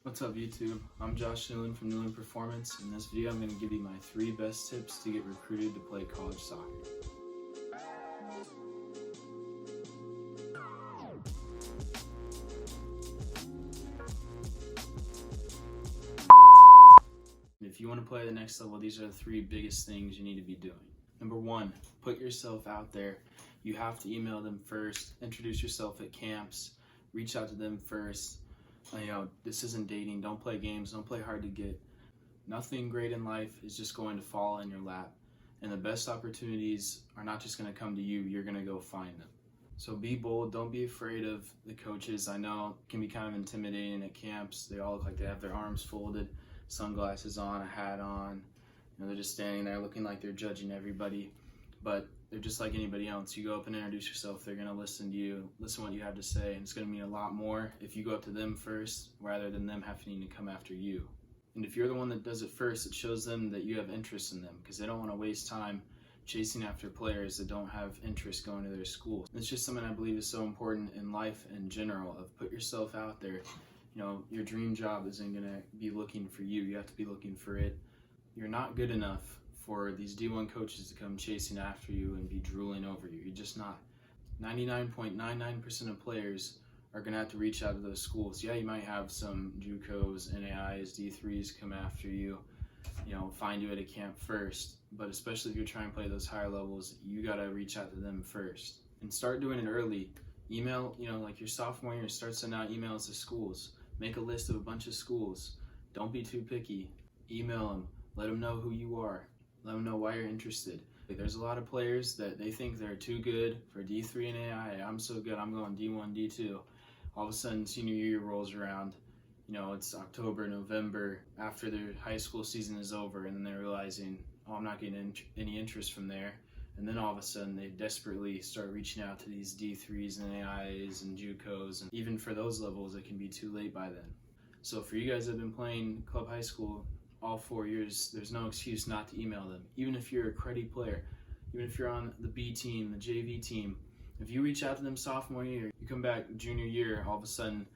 What's up YouTube? I'm Josh Newlin from Newlin Performance. In this video I'm going to give you my 3 best tips to get recruited to play college soccer. If you want to play at the next level, these are the 3 biggest things you need to be doing. Number 1, put yourself out there. You have to email them first, introduce yourself at camps, reach out to them first. This isn't dating. Don't play games. Don't play hard to get. Nothing great in life is just going to fall in your lap. And the best opportunities are not just going to come to you. You're going to go find them. So be bold. Don't be afraid of the coaches. I know it can be kind of intimidating at camps. They all look like they have their arms folded, sunglasses on, a hat on. They're just standing there looking like they're judging everybody. But they're just like anybody else. You go up and introduce yourself, they're going to listen to you, listen to what you have to say, and it's going to mean a lot more if you go up to them first rather than them having to come after you. And if you're the one that does it first, it shows them that you have interest in them, because they don't want to waste time chasing after players that don't have interest going to their school. It's just something I believe is so important in life in general, of put yourself out there. Your dream job isn't going to be looking for you. You have to be looking for it. You're not good enough for these D1 coaches to come chasing after you and be drooling over you. You're just not. 99.99% of players are going to have to reach out to those schools. Yeah, you might have some JUCOs, NAIs, D3s come after you, find you at a camp first. But especially if you're trying to play those higher levels, you got to reach out to them first. And start doing it early. Email, like your sophomore year, start sending out emails to schools. Make a list of a bunch of schools. Don't be too picky. Email them. Let them know who you are. Let them know why you're interested. There's a lot of players that they think they're too good for D3 and AI. I'm so good, I'm going D1, D2. All of a sudden, senior year rolls around. It's October, November, after their high school season is over, and then they're realizing, I'm not getting any interest from there. And then all of a sudden, they desperately start reaching out to these D3s and AIs and JUCOs. And even for those levels, it can be too late by then. So for you guys that have been playing club high school all 4 years, there's no excuse not to email them. Even if you're a cruddy player, even if you're on the B team, the JV team, if you reach out to them sophomore year, you come back junior year, all of a sudden,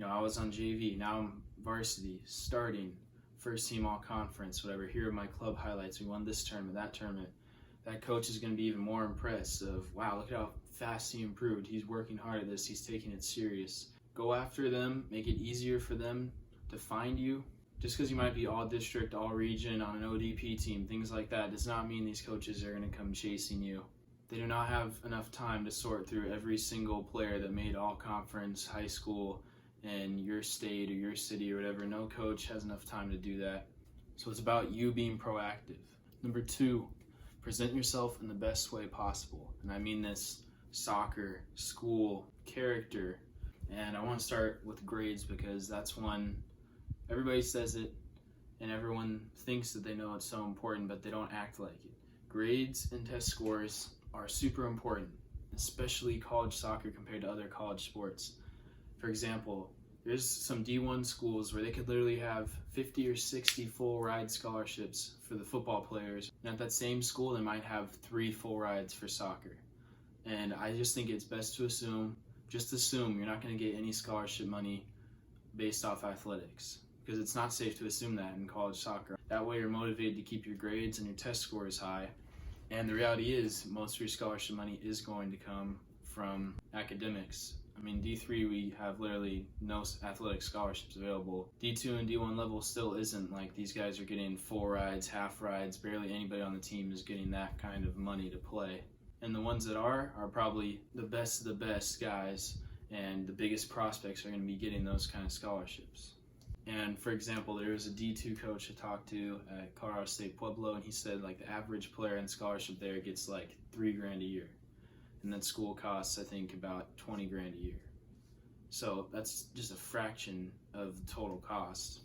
I was on JV, now I'm varsity, starting, first team all conference, whatever. Here are my club highlights. We won this tournament, that tournament. That coach is going to be even more impressed of, wow, look at how fast he improved. He's working hard at this. He's taking it serious. Go after them. Make it easier for them to find you. Just because you might be all district, all region, on an ODP team, things like that, does not mean these coaches are going to come chasing you. They do not have enough time to sort through every single player that made all conference, high school, in your state or your city or whatever. No coach has enough time to do that. So it's about you being proactive. Number 2, present yourself in the best way possible. And I mean this: soccer, school, character. And I want to start with grades, because that's one. Everybody says it, and everyone thinks that they know it's so important, but they don't act like it. Grades and test scores are super important, especially college soccer compared to other college sports. For example, there's some D1 schools where they could literally have 50 or 60 full ride scholarships for the football players. And at that same school, they might have 3 full rides for soccer. And I just think it's best to assume you're not going to get any scholarship money based off athletics, because it's not safe to assume that in college soccer. That way you're motivated to keep your grades and your test scores high. And the reality is, most of your scholarship money is going to come from academics. I mean, D3, we have literally no athletic scholarships available. D2 and D1 level still isn't. Like, these guys are getting full rides, half rides. Barely anybody on the team is getting that kind of money to play. And the ones that are probably the best of the best guys, and the biggest prospects are going to be getting those kind of scholarships. And for example, there was a D2 coach I talked to at Colorado State Pueblo, and he said the average player in scholarship there gets $3,000 a year. And that school costs, I think, about $20,000 a year. So that's just a fraction of the total cost.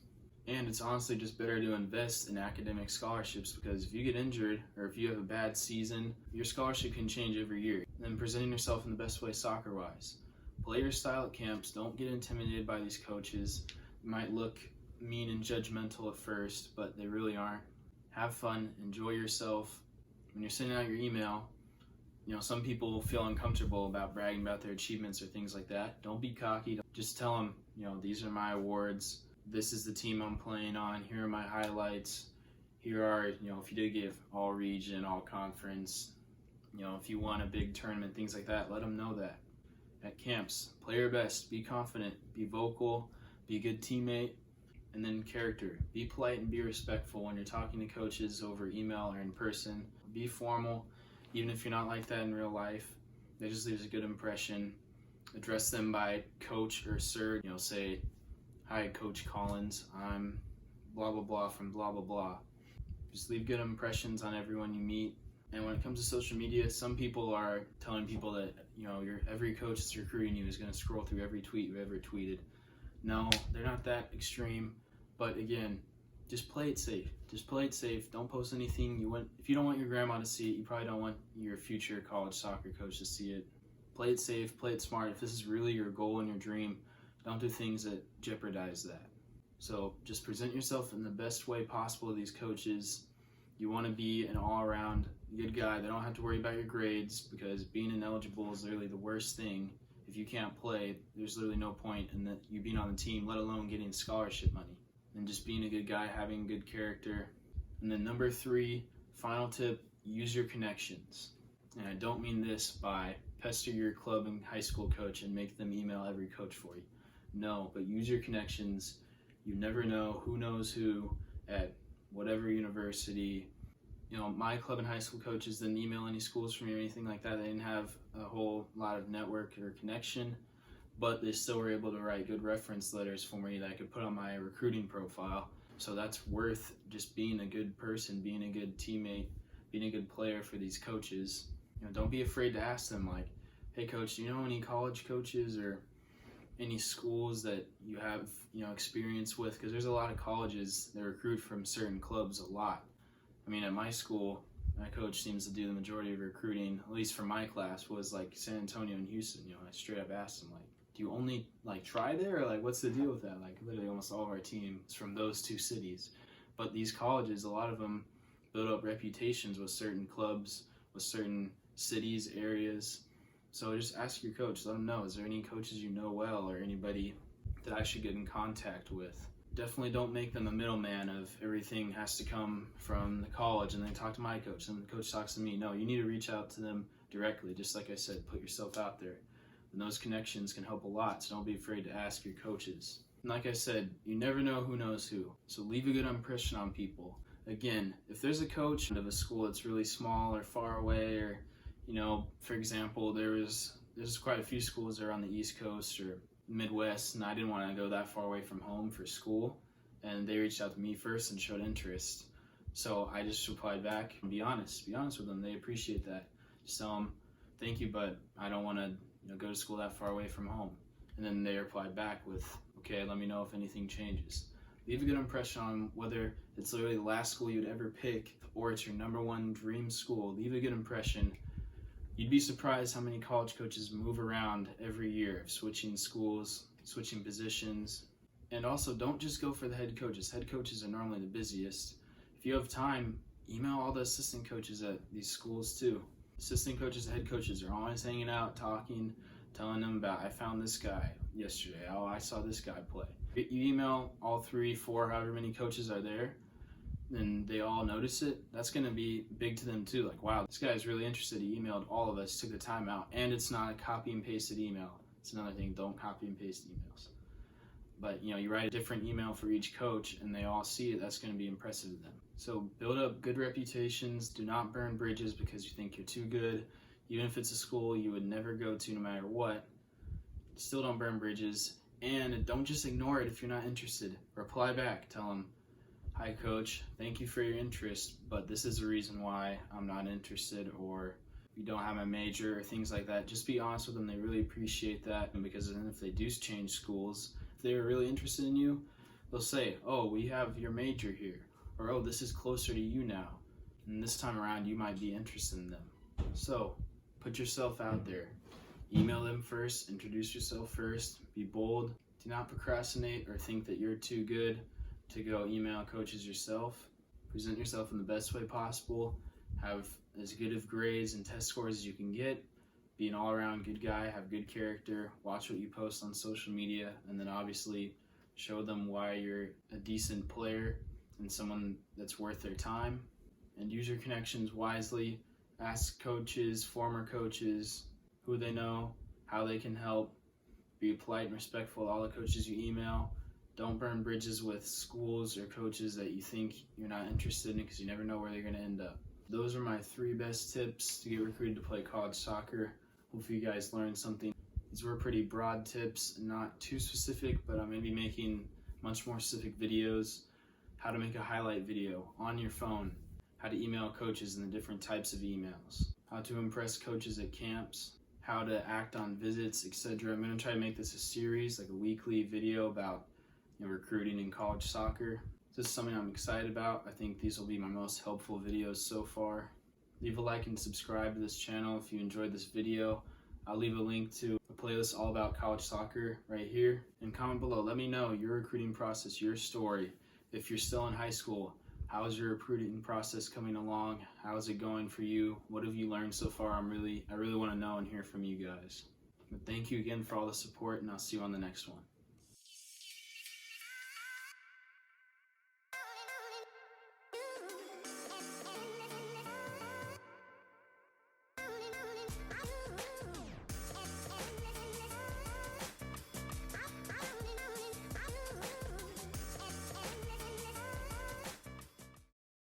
And it's honestly just better to invest in academic scholarships, because if you get injured or if you have a bad season, your scholarship can change every year. And then presenting yourself in the best way soccer-wise. Play your style at camps. Don't get intimidated by these coaches. They might look mean and judgmental at first, but they really aren't. Have fun. Enjoy yourself. When you're sending out your email, some people feel uncomfortable about bragging about their achievements or things like that. Don't be cocky. Just tell them, these are my awards. this is the team I'm playing on, here are my highlights, here are, if you did get all region, all conference, if you won a big tournament, things like that, let them know that. At camps, play your best, be confident, be vocal, be a good teammate, and then character. Be polite and be respectful when you're talking to coaches over email or in person. Be formal, even if you're not like that in real life. That just leaves a good impression. Address them by coach or sir. Say, hi, Coach Collins. I'm blah, blah, blah from blah, blah, blah. Just leave good impressions on everyone you meet. And when it comes to social media, some people are telling people that, every coach that's recruiting you is going to scroll through every tweet you've ever tweeted. No, they're not that extreme. But again, just play it safe. Just play it safe. Don't post anything if you don't want your grandma to see it, you probably don't want your future college soccer coach to see it. Play it safe, play it smart. If this is really your goal and your dream, don't do things that jeopardize that. So just present yourself in the best way possible to these coaches. You want to be an all-around good guy. They don't have to worry about your grades, because being ineligible is literally the worst thing. If you can't play, there's literally no point in that you being on the team, let alone getting scholarship money. And just being a good guy, having good character. And then number 3, final tip, use your connections. And I don't mean this by pester your club and high school coach and make them email every coach for you. No, but use your connections. You never know who knows who at whatever university. My club and high school coaches didn't email any schools for me or anything like that. They didn't have a whole lot of network or connection, but they still were able to write good reference letters for me that I could put on my recruiting profile. So that's worth just being a good person, being a good teammate, being a good player for these coaches. Don't be afraid to ask them, like, hey coach, do you know any college coaches or any schools that you have experience with? Because there's a lot of colleges that recruit from certain clubs a lot. At my school, my coach seems to do the majority of recruiting, at least for my class, was like San Antonio and Houston. I straight up asked him, like, do you only try there, or like what's the deal with that? Like literally almost all of our team is from those 2 cities. But these colleges, a lot of them build up reputations with certain clubs, with certain cities, areas. So just ask your coach, let them know, is there any coaches you know well or anybody that I should get in contact with? Definitely don't make them a middleman of everything has to come from the college and then talk to my coach and the coach talks to me. No, you need to reach out to them directly. Just like I said, put yourself out there. And those connections can help a lot, so don't be afraid to ask your coaches. And like I said, you never know who knows who. So leave a good impression on people. Again, if there's a coach of a school that's really small or far away, or, for example, there's quite a few schools that are on the East Coast or Midwest, and I didn't want to go that far away from home for school, and they reached out to me first and showed interest. So I just replied back and be honest with them. They appreciate that. Just tell them, thank you, but I don't want to go to school that far away from home. And then they replied back with, okay, let me know if anything changes. Leave a good impression on whether it's literally the last school you'd ever pick or it's your number 1 dream school. Leave a good impression. You'd be surprised how many college coaches move around every year, switching schools, switching positions. And also, don't just go for the head coaches. Head coaches are normally the busiest. If you have time, email all the assistant coaches at these schools too. Assistant coaches and head coaches are always hanging out, talking, telling them about, I found this guy yesterday. Oh, I saw this guy play. You email all 3, 4, however many coaches are there, and they all notice it. That's going to be big to them too. Like, wow, this guy's really interested. He emailed all of us, took the time out, and it's not a copy and pasted email. It's another thing. Don't copy and paste emails. But you write a different email for each coach, and they all see it. That's going to be impressive to them. So build up good reputations. Do not burn bridges because you think you're too good. Even if it's a school you would never go to no matter what, still don't burn bridges. And don't just ignore it if you're not interested. Reply back. Tell them, hi coach, thank you for your interest, but this is the reason why I'm not interested, or you don't have my major, or things like that. Just be honest with them. They really appreciate that. And because then if they do change schools, if they're really interested in you, they'll say, oh, we have your major here, or oh, this is closer to you now, and this time around you might be interested in them. So put yourself out there. Email them first, introduce yourself first, be bold. Do not procrastinate or think that you're too good to go email coaches yourself. Present yourself in the best way possible. Have as good of grades and test scores as you can get. Be an all-around good guy, have good character, watch what you post on social media, and then obviously Show them why you're a decent player and someone that's worth their time. And use your connections wisely. Ask coaches, former coaches, who they know, how they can help. Be polite and respectful to all the coaches you email. Don't burn bridges with schools or coaches that you think you're not interested in, because you never know where they're going to end up. Those are my 3 best tips to get recruited to play college soccer. Hopefully you guys learned something. These were pretty broad tips, not too specific, but I'm going to be making much more specific videos. How to make a highlight video on your phone. How to email coaches and the different types of emails. How to impress coaches at camps. How to act on visits, etc. I'm going to try to make this a series, like a weekly video about recruiting in college soccer. This is something I'm excited about. I think these will be my most helpful videos so far. Leave a like and subscribe to this channel if you enjoyed this video. I'll leave a link to a playlist all about college soccer right here. And comment below. Let me know your recruiting process, your story. If you're still in high school, how is your recruiting process coming along? How is it going for you? What have you learned so far? I really want to know and hear from you guys. But thank you again for all the support, and I'll see you on the next one.